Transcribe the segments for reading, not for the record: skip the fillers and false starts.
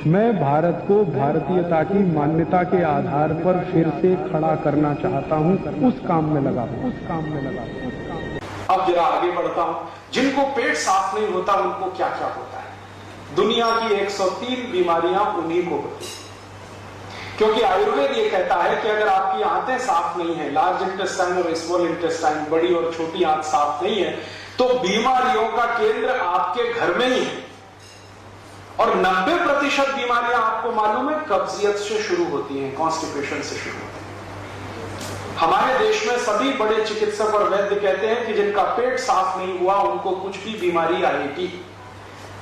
मैं भारत को भारतीयता की मान्यता के आधार पर फिर से खड़ा करना चाहता हूं, उस काम में लगा हूं। अब जरा आगे बढ़ता हूं। जिनको पेट साफ नहीं होता उनको क्या क्या होता है? दुनिया की 103 बीमारियां उन्हीं को होती है, क्योंकि आयुर्वेद ये कहता है कि अगर आपकी आंतें साफ नहीं है, लार्ज इंटेस्टाइन और स्मॉल इंटेस्टाइन, बड़ी और छोटी आंत साफ नहीं है, तो बीमारियों का केंद्र आपके घर में ही है। और 90% बीमारियां आपको मालूम है कब्जियत से शुरू होती हैं, कॉन्स्टिपेशन से शुरू होती हैं। हमारे देश में सभी बड़े चिकित्सक और वैद्य कहते हैं कि जिनका पेट साफ नहीं हुआ उनको कुछ भी बीमारी आएगी,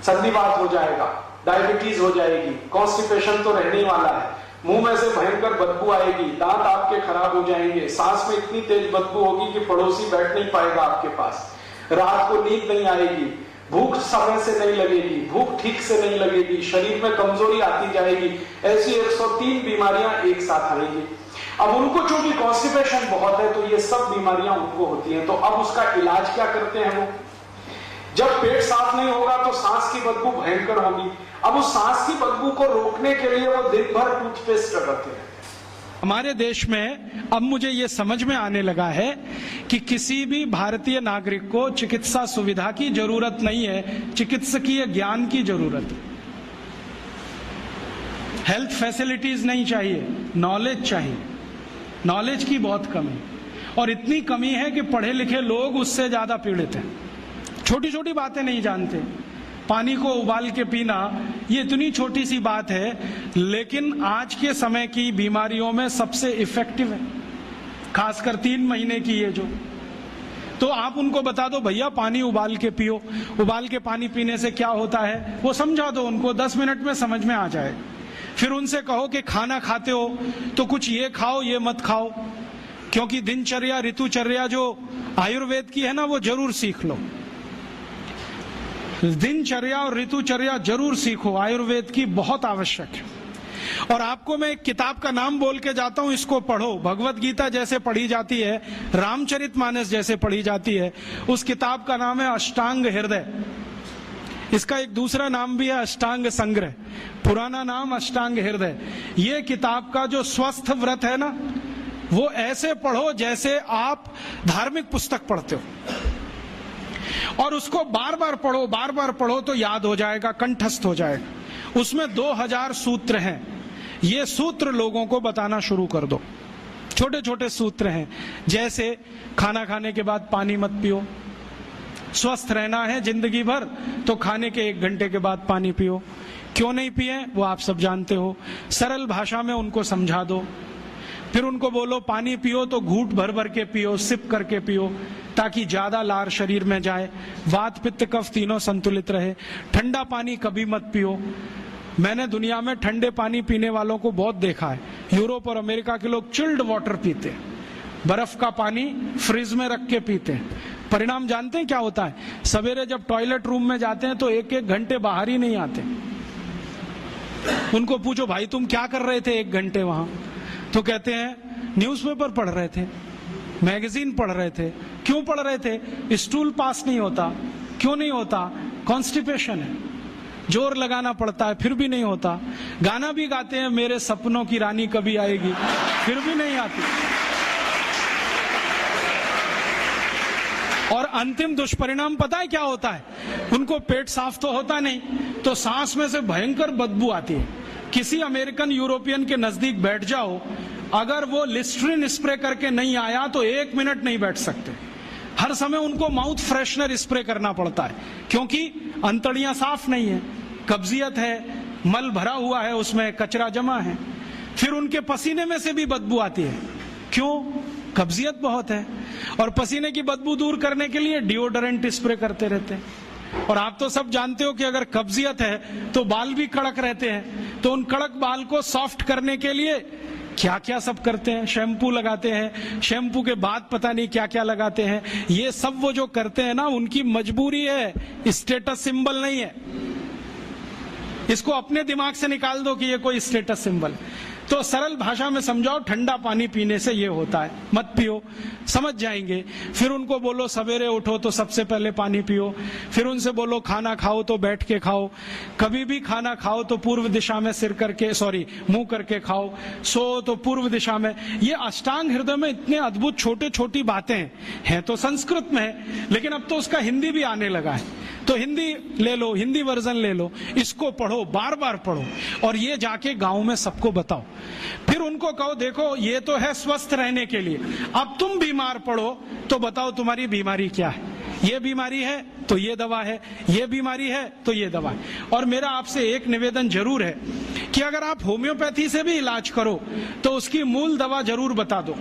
संधिवात हो जाएगा, डायबिटीज हो जाएगी, कॉन्स्टिपेशन तो रहने वाला है, मुंह में से भयंकर बदबू आएगी, दांत आपके खराब हो जाएंगे, सांस में इतनी तेज बदबू होगी कि पड़ोसी बैठ नहीं पाएगा आपके पास, रात को नींद नहीं आएगी, भूख समय से नहीं लगेगी, भूख ठीक से नहीं लगेगी, शरीर में कमजोरी आती जाएगी। ऐसी 103 बीमारियां एक साथ आएंगी। अब उनको चूंकि कॉन्स्टिपेशन बहुत है तो ये सब बीमारियां उनको होती हैं। तो अब उसका इलाज क्या करते हैं वो? जब पेट साफ नहीं होगा तो सांस की बदबू भयंकर होगी। अब उस सांस की बदबू को रोकने के लिए वो दिन भर टूथपेस्ट रगड़ते हैं। हमारे देश में अब मुझे ये समझ में आने लगा है कि किसी भी भारतीय नागरिक को चिकित्सा सुविधा की जरूरत नहीं है, चिकित्सकीय ज्ञान की जरूरत है। हेल्थ फैसिलिटीज नहीं चाहिए, नॉलेज चाहिए। नॉलेज की बहुत कमी, और इतनी कमी है कि पढ़े लिखे लोग उससे ज्यादा पीड़ित हैं। छोटी छोटी बातें नहीं जानते। पानी को उबाल के पीना ये इतनी छोटी सी बात है, लेकिन आज के समय की बीमारियों में सबसे इफेक्टिव है, खासकर 3 महीने की ये जो। तो आप उनको बता दो भैया पानी उबाल के पियो, उबाल के पानी पीने से क्या होता है वो समझा दो उनको, 10 मिनट में समझ में आ जाए। फिर उनसे कहो कि खाना खाते हो तो कुछ ये खाओ ये मत खाओ, क्योंकि दिनचर्या ऋतुचर्या जो आयुर्वेद की है ना वो जरूर सीख लो। दिनचर्या और ऋतुचर्या जरूर सीखो, आयुर्वेद की बहुत आवश्यक है। और आपको मैं एक किताब का नाम बोल के जाता हूं, इसको पढ़ो। भगवत गीता जैसे पढ़ी जाती है, रामचरितमानस जैसे पढ़ी जाती है, उस किताब का नाम है अष्टांग हृदय। इसका एक दूसरा नाम भी है अष्टांग संग्रह, पुराना नाम अष्टांग हृदय। ये किताब का जो स्वस्थ व्रत है ना, वो ऐसे पढ़ो जैसे आप धार्मिक पुस्तक पढ़ते हो, और उसको बार बार पढ़ो तो याद हो जाएगा, कंठस्थ हो जाएगा। उसमें 2000 सूत्र हैं। ये सूत्र लोगों को बताना शुरू कर दो। छोटे छोटे सूत्र हैं, जैसे खाना खाने के बाद पानी मत पियो, स्वस्थ रहना है जिंदगी भर तो खाने के 1 घंटे के बाद पानी पियो। क्यों नहीं पिए वो आप सब जानते हो, सरल भाषा में उनको समझा दो। फिर उनको बोलो पानी पियो तो घूंट भर भर के पियो, सिप करके पियो, ताकि ज्यादा लार शरीर में जाए, वात पित्त कफ तीनों संतुलित रहे। ठंडा पानी कभी मत पियो। मैंने दुनिया में ठंडे पानी पीने वालों को बहुत देखा है। यूरोप और अमेरिका के लोग चिल्ड वाटर पीते हैं, बर्फ का पानी फ्रिज में रख के पीते हैं। परिणाम जानते हैं क्या होता है? सवेरे जब टॉयलेट रूम में जाते हैं तो 1-1 घंटे बाहर ही नहीं आते। उनको पूछो भाई तुम क्या कर रहे थे 1 घंटे वहां? तो कहते हैं न्यूज़पेपर पढ़ रहे थे, मैगजीन पढ़ रहे थे। क्यों पढ़ रहे थे? स्टूल पास नहीं होता। क्यों नहीं होता? कॉन्स्टिपेशन है, जोर लगाना पड़ता है फिर भी नहीं होता। गाना भी गाते हैं मेरे सपनों की रानी कभी आएगी, फिर भी नहीं आती। और अंतिम दुष्परिणाम पता है क्या होता है? उनको पेट साफ तो होता नहीं, तो सांस में से भयंकर बदबू आती है। किसी अमेरिकन यूरोपियन के नजदीक बैठ जाओ, अगर वो लिस्ट्रीन स्प्रे करके नहीं आया तो 1 मिनट नहीं बैठ सकते। हर समय उनको माउथ फ्रेशनर स्प्रे करना पड़ता है, क्योंकि अंतड़ियां साफ नहीं है, कब्जियत है, मल भरा हुआ है, उसमें कचरा जमा है। फिर उनके पसीने में से भी बदबू आती है। क्यों? कब्जियत बहुत है। और पसीने की बदबू दूर करने के लिए डिओडोरेंट स्प्रे करते रहते हैं। और आप तो सब जानते हो कि अगर कब्जियत है तो बाल भी कड़क रहते हैं, तो उन कड़क बाल को सॉफ्ट करने के लिए क्या क्या सब करते हैं। शैम्पू लगाते हैं, शैम्पू के बाद पता नहीं क्या क्या लगाते हैं। ये सब वो जो करते हैं ना, उनकी मजबूरी है, स्टेटस सिंबल नहीं है। इसको अपने दिमाग से निकाल दो कि ये कोई स्टेटस सिंबल। तो सरल भाषा में समझाओ, ठंडा पानी पीने से ये होता है, मत पियो, समझ जाएंगे। फिर उनको बोलो सवेरे उठो तो सबसे पहले पानी पियो। फिर उनसे बोलो खाना खाओ तो बैठ के खाओ, कभी भी खाना खाओ तो पूर्व दिशा में मुंह करके खाओ, सो तो पूर्व दिशा में। ये अष्टांग हृदय में इतने अद्भुत छोटे छोटी बातें हैं तो संस्कृत में है, लेकिन अब तो उसका हिंदी भी आने लगा है, तो हिंदी ले लो, हिंदी वर्जन ले लो, इसको पढ़ो, बार बार पढ़ो और ये जाके गांव में सबको बताओ। फिर उनको कहो देखो ये तो है स्वस्थ रहने के लिए, अब तुम बीमार पड़ो तो बताओ तुम्हारी बीमारी क्या है। ये बीमारी है तो ये दवा है, ये बीमारी है तो ये दवा है। और मेरा आपसे एक निवेदन जरूर है कि अगर आप होम्योपैथी से भी इलाज करो तो उसकी मूल दवा जरूर बता दो।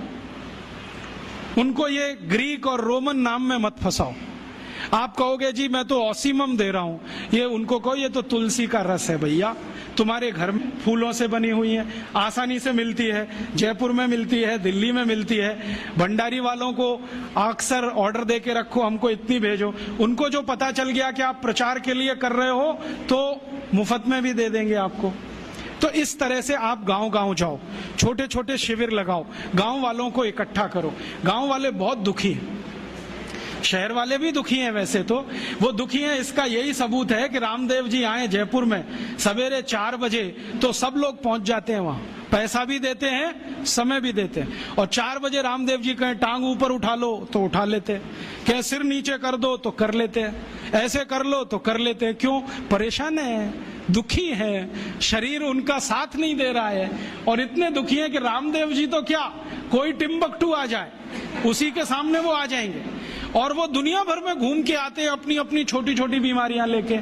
उनको ये ग्रीक और रोमन नाम में मत फंसाओ। आप कहोगे जी मैं तो ऑसीमम दे रहा हूं, ये उनको कहो ये तो तुलसी का रस है भैया, तुम्हारे घर में फूलों से बनी हुई है, आसानी से मिलती है, जयपुर में मिलती है, दिल्ली में मिलती है। भंडारी वालों को अक्सर ऑर्डर दे के रखो, हमको इतनी भेजो। उनको जो पता चल गया कि आप प्रचार के लिए कर रहे हो तो मुफ्त में भी दे देंगे आपको। तो इस तरह से आप गांव गांव जाओ, छोटे छोटे शिविर लगाओ, गांव वालों को इकट्ठा करो। गांव वाले बहुत दुखी हैं, शहर वाले भी दुखी हैं, वैसे तो वो दुखी हैं। इसका यही सबूत है कि रामदेव जी आए जयपुर में सवेरे 4 बजे तो सब लोग पहुंच जाते हैं वहां, पैसा भी देते हैं, समय भी देते हैं। और 4 बजे रामदेव जी कहें टांग ऊपर उठा लो तो उठा लेते हैं, कहें सिर नीचे कर दो तो कर लेते हैं, ऐसे कर लो तो कर लेते हैं। क्यों? परेशान है, दुखी है, शरीर उनका साथ नहीं दे रहा है। और इतने दुखी हैं कि रामदेव जी तो क्या, कोई टिम्बकटू आ जाए उसी के सामने वो आ जाएंगे और वो दुनिया भर में घूम के आते हैं अपनी अपनी छोटी छोटी बीमारियां लेके।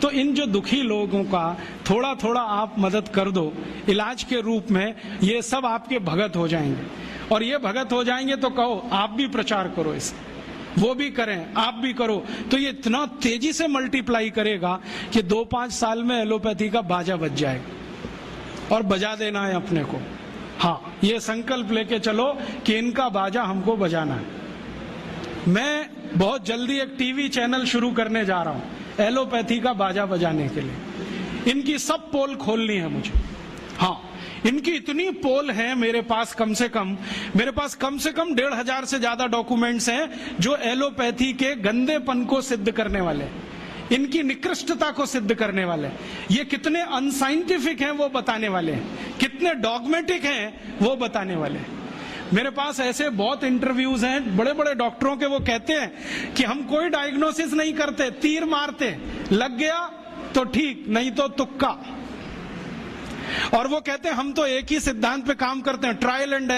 तो इन जो दुखी लोगों का थोड़ा थोड़ा आप मदद कर दो इलाज के रूप में, ये सब आपके भगत हो जाएंगे। और ये भगत हो जाएंगे तो कहो आप भी प्रचार करो, इसे वो भी करें, आप भी करो, तो ये इतना तेजी से मल्टीप्लाई करेगा कि 2-5 साल में एलोपैथी का बाजा बज जाएगा। और बजा देना है अपने को, हाँ, ये संकल्प लेके चलो कि इनका बाजा हमको बजाना है। मैं बहुत जल्दी एक टीवी चैनल शुरू करने जा रहा हूं एलोपैथी का बाजा बजाने के लिए। इनकी सब पोल खोलनी है मुझे, हाँ, इनकी इतनी पोल है मेरे पास, कम से कम 1,500 से ज्यादा डॉक्यूमेंट्स हैं जो एलोपैथी के गंदेपन को सिद्ध करने वाले, इनकी निकृष्टता को सिद्ध करने वाले, ये कितने अनसाइंटिफिक हैं वो बताने वाले हैं, कितने डॉगमेटिक हैं वो बताने वाले हैं। मेरे पास ऐसे बहुत इंटरव्यूज हैं बड़े बड़े डॉक्टरों के, वो कहते हैं कि हम कोई डायग्नोसिस नहीं करते, तीर मारते, लग गया तो ठीक, नहीं तो तुक्का। और वो कहते हैं हम तो एक ही सिद्धांत पे काम करते हैं, ट्रायल एंड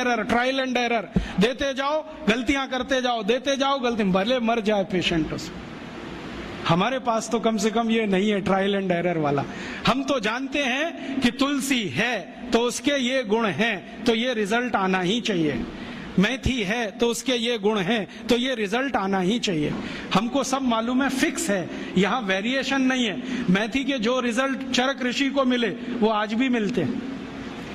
एरर, देते जाओ गलतियां करते जाओ, देते जाओ गलती, भले मर जाए पेशेंट उसमें। हमारे पास तो कम से कम ये नहीं है ट्रायल एंड एरर वाला। हम तो जानते हैं कि तुलसी है तो उसके ये गुण हैं तो ये रिजल्ट आना ही चाहिए, मेथी है तो उसके ये गुण हैं तो ये रिजल्ट आना ही चाहिए। हमको सब मालूम है, फिक्स है, यहाँ वेरिएशन नहीं है। मेथी के जो रिजल्ट चरक ऋषि को मिले वो आज भी मिलते हैं,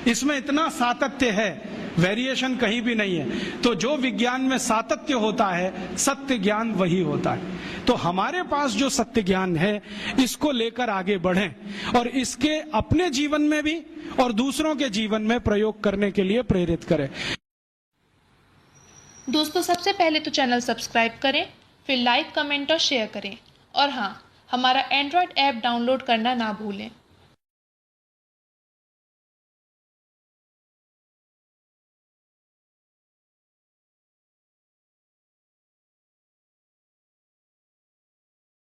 इसमें इतना सातत्य है, वेरिएशन कहीं भी नहीं है। तो जो विज्ञान में सातत्य होता है, सत्य ज्ञान वही होता है। तो हमारे पास जो सत्य ज्ञान है इसको लेकर आगे बढ़ें और इसके अपने जीवन में भी और दूसरों के जीवन में प्रयोग करने के लिए प्रेरित करें। दोस्तों, सबसे पहले तो चैनल सब्सक्राइब करें, फिर लाइक, कमेंट और शेयर करें। और हाँ, हमारा एंड्रॉयड ऐप डाउनलोड करना ना भूलें।